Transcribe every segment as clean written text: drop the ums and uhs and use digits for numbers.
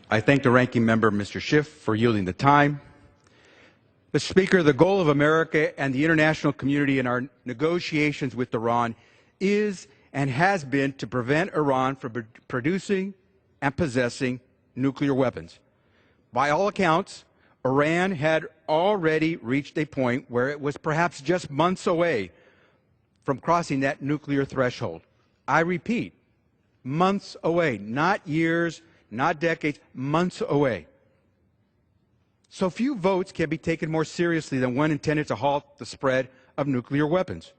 I thank the ranking member, Mr. Schiff, for yielding the time. Mr. Speaker, the goal of America and the international community in our negotiations with Iran is and has been to prevent Iran from producing and possessing nuclear weapons. By all accounts, Iran had already reached a point where it was perhaps just months away from crossing that nuclear threshold. I repeat, months away, not years, not decades, months away. So few votes can be taken more seriously than one intended to halt the spread of nuclear weapons.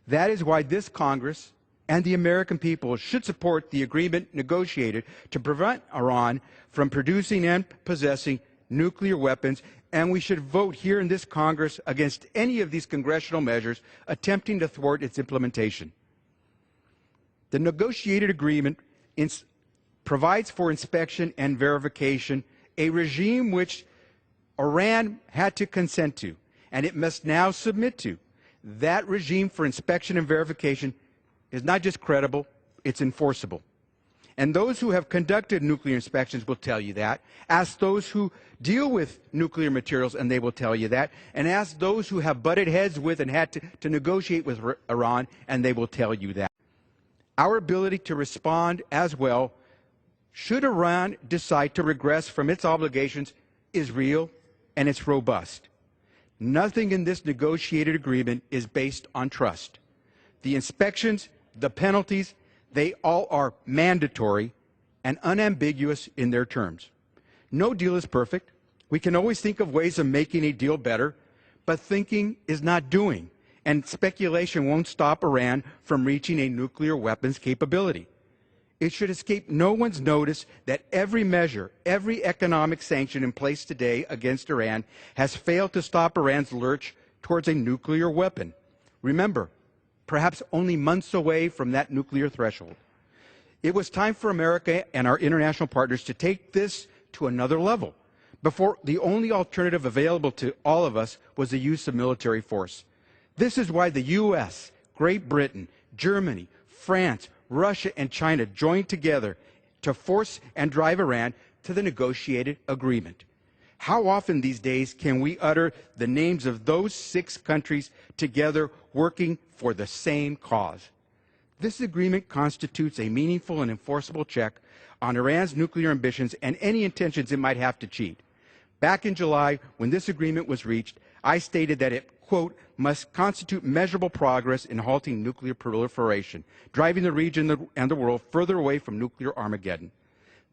That is why this Congress and the American people should support the agreement negotiated to prevent Iran from producing and possessing nuclear weapons, and we should vote here in this Congress against any of these congressional measures attempting to thwart its implementation. The negotiated agreement provides for inspection and verification, a regime which Iran had to consent to, and it must now submit to. That regime for inspection and verification is not just credible, it's enforceable. And those who have conducted nuclear inspections will tell you that. Ask those who deal with nuclear materials, and they will tell you that. And ask those who have butted heads with and had to negotiate with Iran, and they will tell you that. Our ability to respond as well, should Iran decide to regress from its obligations, is real and it's robust. Nothing in this negotiated agreement is based on trust. The inspections, the penalties, they all are mandatory and unambiguous in their terms. No deal is perfect. We can always think of ways of making a deal better, but thinking is not doing, and speculation won't stop Iran from reaching a nuclear weapons capability. It should escape no one's notice that every measure, every economic sanction in place today against Iran has failed to stop Iran's lurch towards a nuclear weapon. Remember, perhaps only months away from that nuclear threshold. It was time for America and our international partners to take this to another level. Before, the only alternative available to all of us was the use of military force. This is why the U.S., Great Britain, Germany, France, Russia, and China joined together to force and drive Iran to the negotiated agreement. How often these days can we utter the names of those 6 countries together working for the same cause? This agreement constitutes a meaningful and enforceable check on Iran's nuclear ambitions and any intentions it might have to cheat. Back in July, when this agreement was reached, I stated that it, quote, must constitute measurable progress in halting nuclear proliferation, driving the region and the world further away from nuclear Armageddon.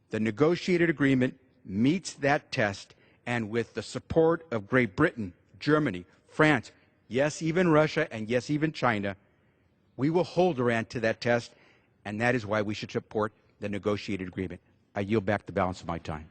The negotiated agreement meets that test, and with the support of Great Britain, Germany, France, yes, even Russia, and yes, even China, we will hold Iran to that test, and that is why we should support the negotiated agreement. I yield back the balance of my time.